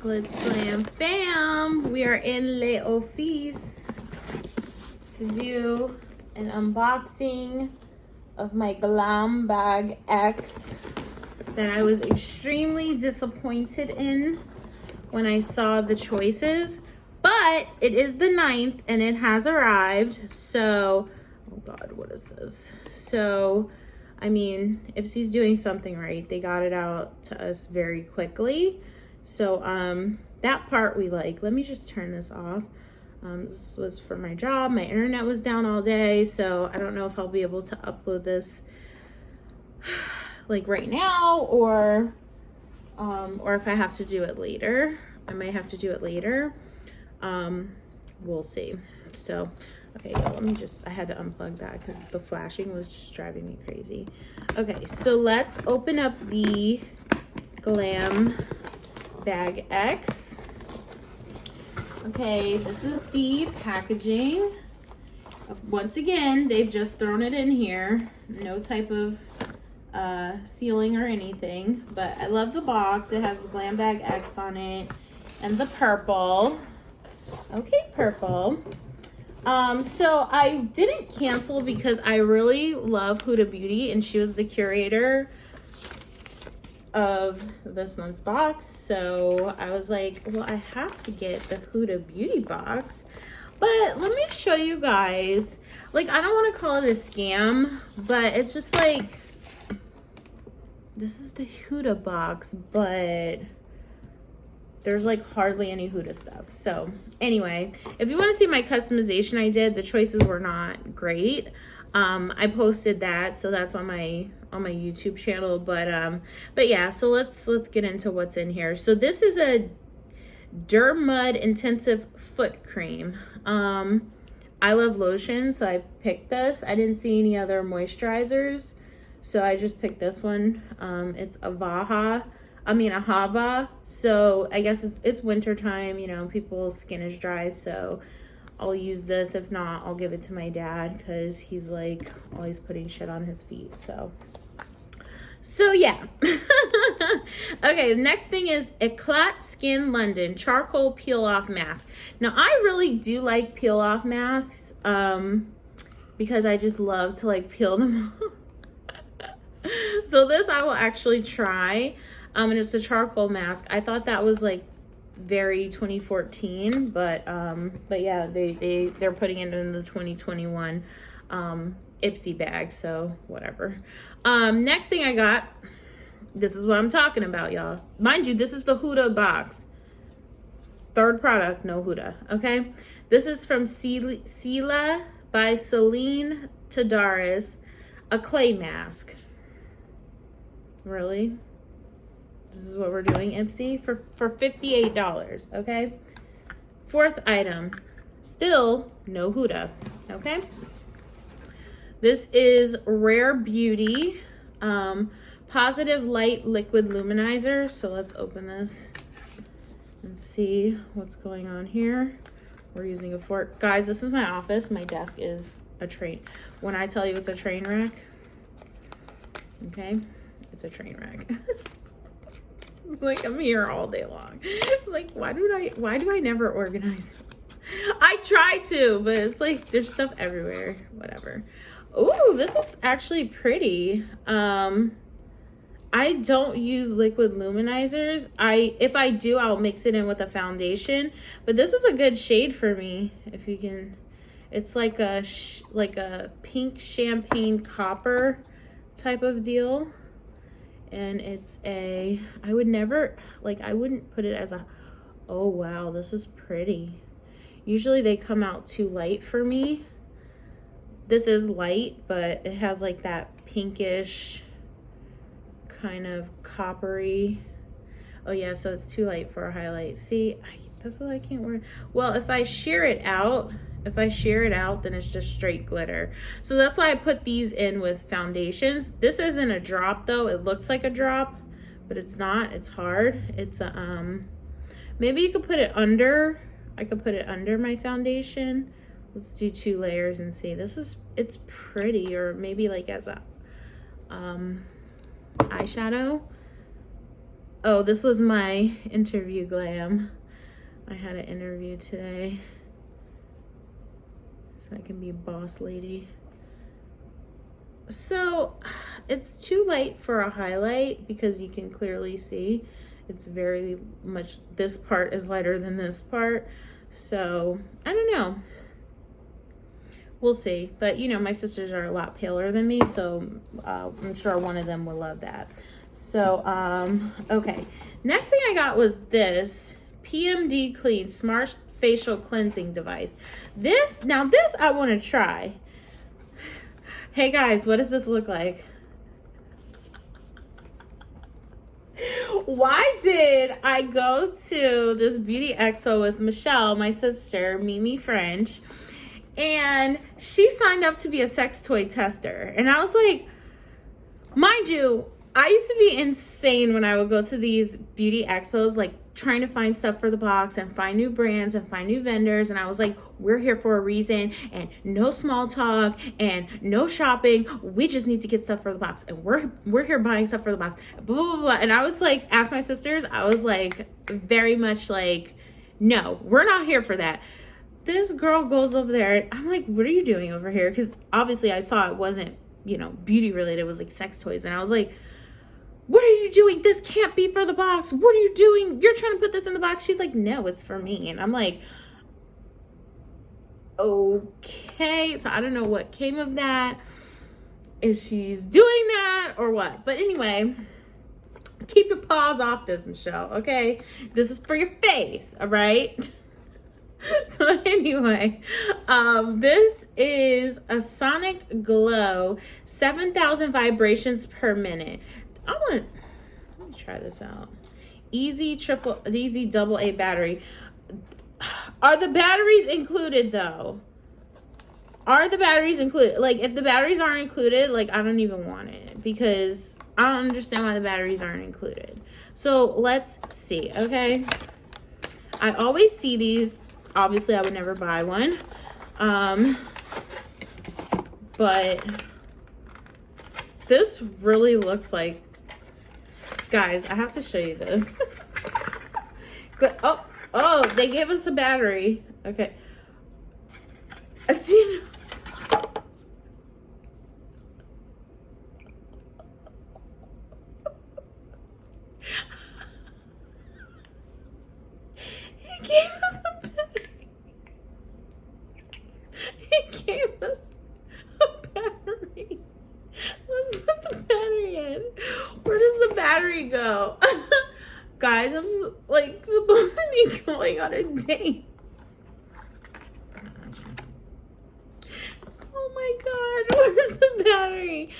Glitz Glam fam, we are in Le Office to do an unboxing of my Glambag X that I was extremely disappointed in when I saw the choices, but it is the 9th and it has arrived. So, oh God, what is this? So, I mean, Ipsy's doing something right. They got it out to us very quickly. So that part we like. Let me just turn this off. This was for my job. My internet was down all day, so I don't know if I'll be able to upload this like right now or if I have to do it later. I might have to do it later. We'll see. So okay, yeah, let me just, I had to unplug that because the flashing was just driving me crazy. Okay, so let's open up the Glambag X. Okay, this is the packaging. Once again, they've just thrown it in here. No type of sealing or anything, but I love the box. It has the Glambag X on it and the purple. Okay, purple. So I didn't cancel because I really love Huda Beauty and she was the curator of this month's box. So I was like, well, I have to get the Huda Beauty box. But let me show you guys, like, I don't want to call it a scam, but it's just like, this is the Huda box, but there's like hardly any Huda stuff. So anyway, if you want to see my customization I did, the choices were not great. I posted that, so that's on my YouTube channel, but yeah, so let's get into what's in here. So this is a Dermud intensive foot cream. I love lotion, so I picked this. I didn't see any other moisturizers, so I just picked this one. It's Ahava. So I guess it's winter time, you know, people's skin is dry, so I'll use this. If not, I'll give it to my dad because he's like always putting shit on his feet. So yeah. Okay, the next thing is Eclat Skin London Charcoal Peel Off Mask. Now I really do like peel off masks because I just love to like peel them off. So this I will actually try. And it's a charcoal mask. I thought that was like very 2014, but yeah, they're putting it in the 2021 Ipsy bag, so whatever. Next thing I got, this is what I'm talking about, y'all. Mind you, this is the Huda box. Third product, no Huda, okay? This is from Sila by Celine Tadaris, a clay mask. Really? This is what we're doing, Ipsy, for $58, okay? Fourth item, still no Huda, okay? This is Rare Beauty Positive Light Liquid Luminizer. So let's open this and see what's going on here. We're using a fork. Guys, this is my office. My desk is a train. When I tell you it's a train wreck, okay? It's a train wreck. It's like I'm here all day long. Like, why do I never organize? I try to, but it's like there's stuff everywhere. Whatever. Ooh, this is actually pretty. I don't use liquid luminizers. If I do, I'll mix it in with a foundation. But this is a good shade for me. If you can, it's like a pink champagne copper type of deal. And it's I wouldn't put it as a, oh wow, this is pretty. Usually they come out too light for me. This is light, but it has like that pinkish kind of coppery. Oh yeah, so it's too light for a highlight. See, that's what I can't wear. Well, if I shear it out, then it's just straight glitter. So that's why I put these in with foundations. This isn't a drop though. It looks like a drop, but it's not. It's hard. It's a, maybe you could put it under. I could put it under my foundation. Let's do 2 layers and see. It's pretty, or maybe like as a eyeshadow. Oh, this was my interview glam. I had an interview today, so I can be a boss lady. So it's too light for a highlight because you can clearly see it's very much, this part is lighter than this part. So I don't know. We'll see. But you know, my sisters are a lot paler than me, so I'm sure one of them will love that. So, okay. Next thing I got was this PMD Clean Smart Facial Cleansing Device. This I want to try. Hey guys, what does this look like? Why did I go to this beauty expo with Michelle, my sister, Mimi French, and she signed up to be a sex toy tester? And I was like, mind you, I used to be insane when I would go to these beauty expos, like trying to find stuff for the box and find new brands and find new vendors. And I was like, we're here for a reason, and no small talk and no shopping. We just need to get stuff for the box, and we're here buying stuff for the box, blah, blah, blah. And I was like, ask my sisters, I was like, very much like, no, we're not here for that. This girl goes over there, and I'm like, what are you doing over here? Because obviously I saw it wasn't, you know, beauty related. It was like sex toys. And I was like, what are you doing? This can't be for the box. What are you doing? You're trying to put this in the box. She's like, no, it's for me. And I'm like, okay. So I don't know what came of that, if she's doing that or what. But anyway, keep your paws off this, Michelle, okay? This is for your face, all right? So anyway, this is a Sonic Glow, 7,000 vibrations per minute. Let me try this out. Easy double A battery. Are the batteries included though? Are the batteries included? Like, if the batteries aren't included, like, I don't even want it, because I don't understand why the batteries aren't included. So let's see, okay? I always see these. Obviously, I would never buy one. But this really looks like, guys, I have to show you this. Oh, they gave us a battery. Okay. Do you know? He gave us a battery. He gave us a battery. Let's put the battery in. Where does the battery go? Guys, I'm like supposed to be going on a date. Oh my god, where's the battery?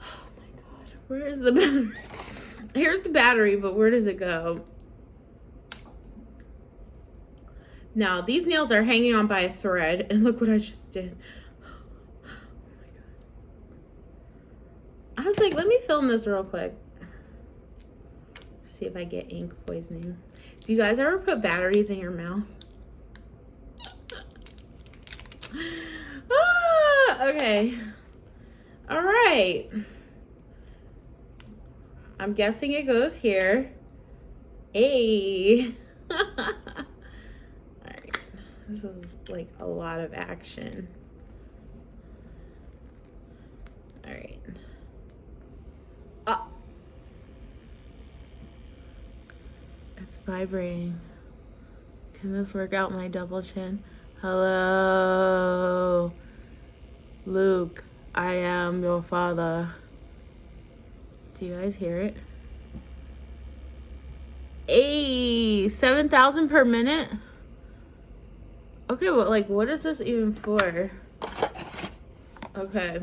Oh my god, where is the battery? Here's the battery, but where does it go? Now, these nails are hanging on by a thread, and look what I just did. Oh my god. I was like, let me film this real quick. See if I get ink poisoning. Do you guys ever put batteries in your mouth? Okay. All right. I'm guessing it goes here. Hey. All right. This is like a lot of action. All right. Oh. It's vibrating. Can this work out my double chin? Hello, Luke. I am your father. Do you guys hear it? Hey, 7,000 per minute? Okay, but like, what is this even for? Okay.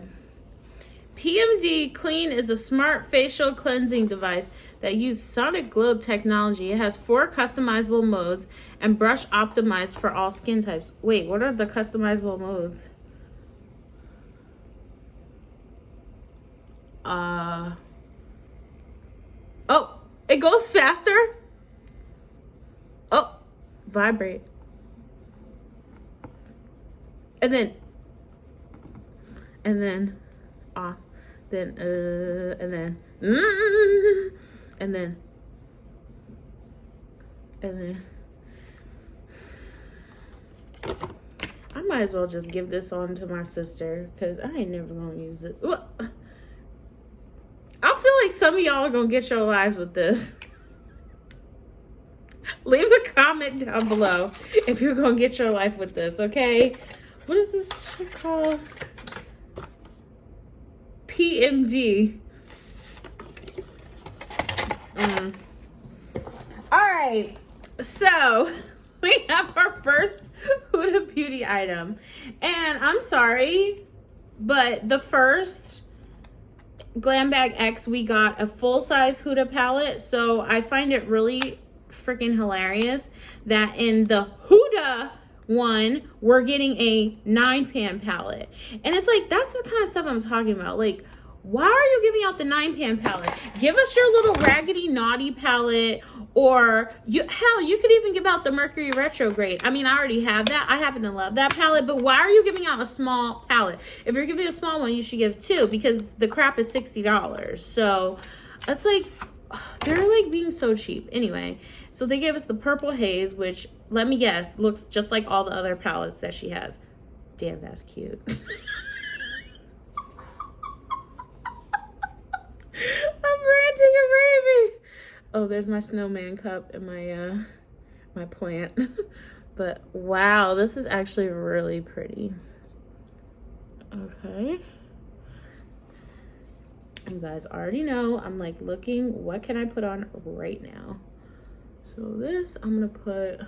PMD Clean is a smart facial cleansing device that uses Sonic Glow technology. It has 4 customizable modes and brush optimized for all skin types. Wait, what are the customizable modes? Oh, it goes faster? Oh, vibrate. And then off. And then And then I might as well just give this on to my sister because I ain't never gonna use it. I feel like some of y'all are gonna get your lives with this. Leave a comment down below if you're gonna get your life with this, okay? What is this shit called? PMD. All right, so we have our first Huda Beauty item. And I'm sorry, but the first Glambag X, we got a full-size Huda palette. So I find it really freaking hilarious that in the Huda one, we're getting a 9-pan palette. And it's like, that's the kind of stuff I'm talking about. Like, why are you giving out the 9-pan palette? Give us your little Raggedy Naughty palette, or hell, you could even give out the Mercury Retrograde. I mean, I already have that. I happen to love that palette, but why are you giving out a small palette? If you're giving a small one, you should give 2 because the crap is $60. So it's like, they're like being so cheap. Anyway, so they gave us the Purple Haze, which, let me guess, looks just like all the other palettes that she has. Damn, that's cute. I'm ranting and raving. Oh, there's my snowman cup and my my plant. But wow, this is actually really pretty. Okay. You guys already know I'm like looking, what can I put on right now? So this, I'm gonna put,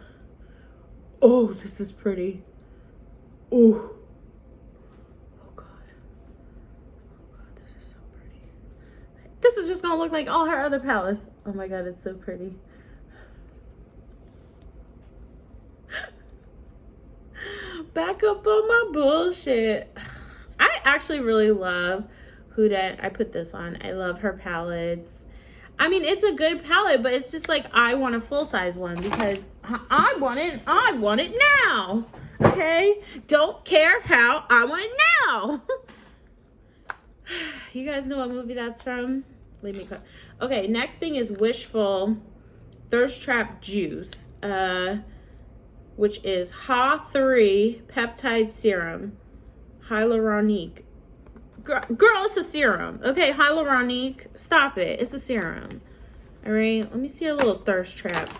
oh, this is pretty. Oh. This is just gonna look like all her other palettes. Oh my god, it's so pretty. Back up on my bullshit. I actually really love Huda. I put this on. I love her palettes. I mean, it's a good palette, but it's just like, I want a full-size one because I want it now. Okay? Don't care how, I want it now. You guys know what movie that's from? Leave me. Okay, next thing is Wishful Thirst Trap Juice, which is HA3 Peptide Serum, Hyaluronic. Girl, it's a serum. Okay, hyaluronic. Stop it. It's a serum. All right, let me see a little thirst trap,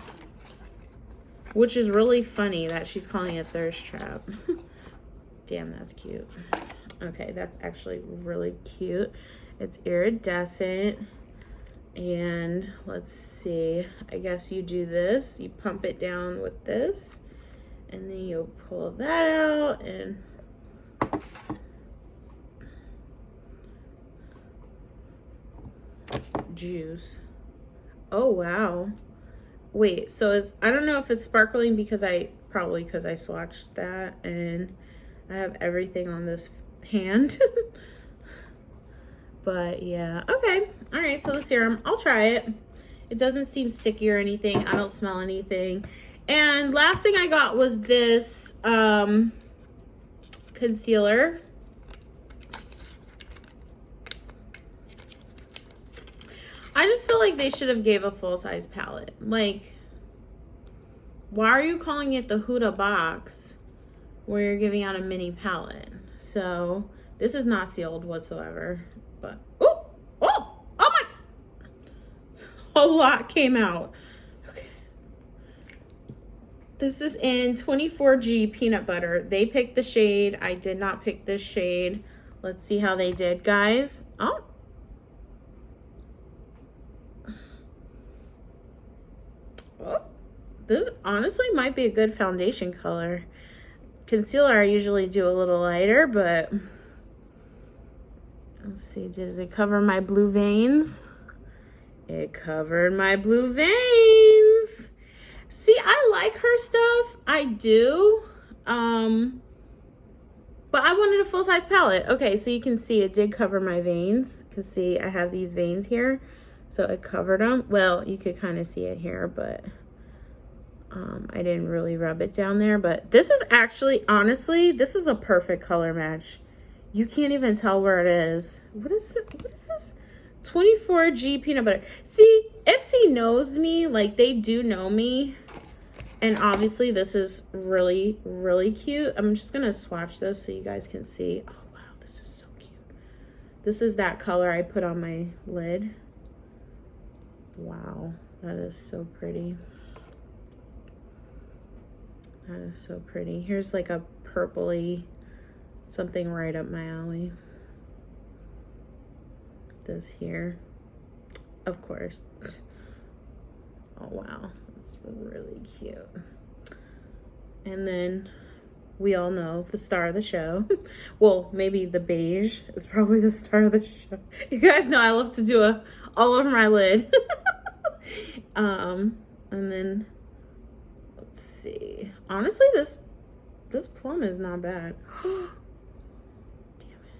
which is really funny that she's calling it a thirst trap. Damn, that's cute. Okay, that's actually really cute. It's iridescent. And let's see. I guess you do this. You pump it down with this. And then you'll pull that out and juice. Oh, wow. Wait, so I don't know if it's sparkling because probably because I swatched that and I have everything on this hand. But yeah, okay. All right, so the serum, I'll try it. It doesn't seem sticky or anything. I don't smell anything. And last thing I got was this concealer. I just feel like they should have gave a full-size palette. Like, why are you calling it the Huda box where you're giving out a mini palette? So this is not sealed whatsoever, but oh my, a lot came out. Okay, this is in 24G Peanut Butter. They picked the shade. I did not pick this shade. Let's see how they did, guys. This honestly might be a good foundation color. Concealer I usually do a little lighter, but let's see, does it cover my blue veins? It covered my blue veins. See, I like her stuff. I do. But I wanted a full-size palette. Okay, so you can see it did cover my veins. Because see, I have these veins here. So it covered them. Well, you could kind of see it here, but I didn't really rub it down there. But this is actually, honestly, this is a perfect color match. You can't even tell where it is. What is it? What is this? 24G Peanut Butter. See, Ipsy knows me. Like, they do know me. And obviously this is really, really cute. I'm just gonna swatch this so you guys can see. Oh wow, this is so cute. This is that color I put on my lid. Wow, that is so pretty. That is so pretty. Here's like a purpley something right up my alley. This here, of course. Oh wow, that's really cute. And then we all know the star of the show. Well, maybe the beige is probably the star of the show. You guys know I love to do a all over my lid. And then let's see. Honestly, this plum is not bad. Damn it.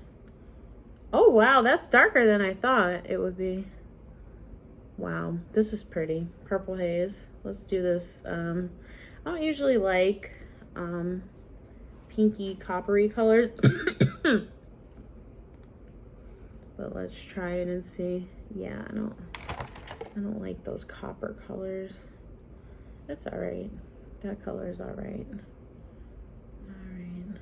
Oh wow, that's darker than I thought it would be. Wow, this is pretty. Purple haze. Let's do this. I don't usually like pinky coppery colors. But let's try it and see. Yeah, I don't like those copper colors. That's all right. That color is all right. All right.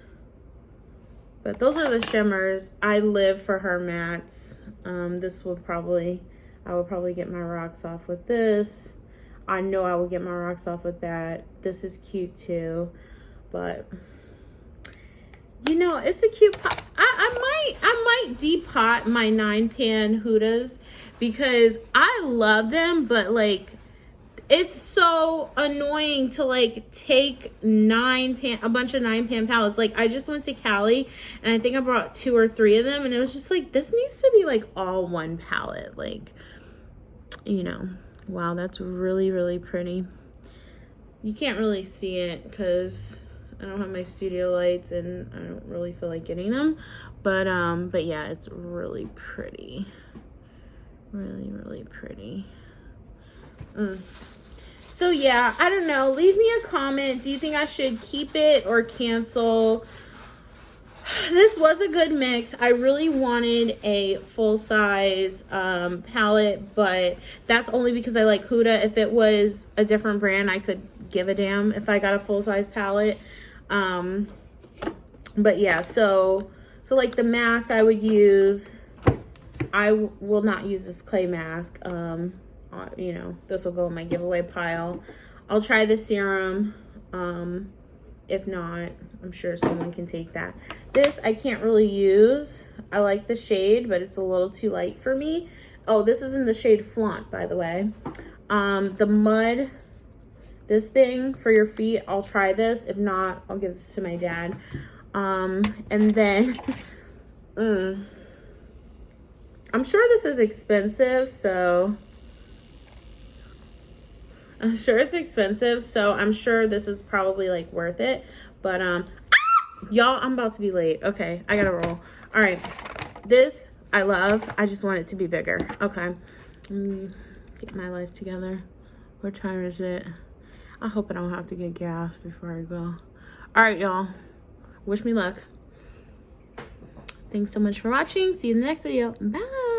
But those are the shimmers. I live for her mattes. This will probably, I will probably get my rocks off with this. I know I will get my rocks off with that. This is cute too, but you know, it's a cute pot. I might depot my 9-pan Hudas because I love them, but like it's so annoying to like take a bunch of 9-pan palettes. Like I just went to Cali and I think I brought 2 or 3 of them, and it was just like, this needs to be like all one palette. Like, you know, wow, that's really, really pretty. You can't really see it because I don't have my studio lights and I don't really feel like getting them, but yeah, it's really pretty. Really, really pretty. So yeah, I don't know. Leave me a comment. Do you think I should keep it or cancel? This was a good mix. I really wanted a full-size palette, but that's only because I like Huda. If it was a different brand, I could give a damn if I got a full-size palette. But yeah, so like the mask I would use, I will not use this clay mask. You know, this will go in my giveaway pile. I'll try the serum. If not, I'm sure someone can take that. This I can't really use. I like the shade, but it's a little too light for me. Oh, this is in the shade Flaunt, by the way. The mud, this thing for your feet, I'll try this. If not, I'll give this to my dad. And then I'm sure this is expensive, so I'm sure it's expensive, so I'm sure this is probably like worth it. But y'all, I'm about to be late. Okay, I gotta roll. All right, this I love. I just want it to be bigger. Okay, get my life together. What time is it? I hope I don't have to get gas before I go. All right, y'all, wish me luck. Thanks so much for watching. See you in the next video. Bye.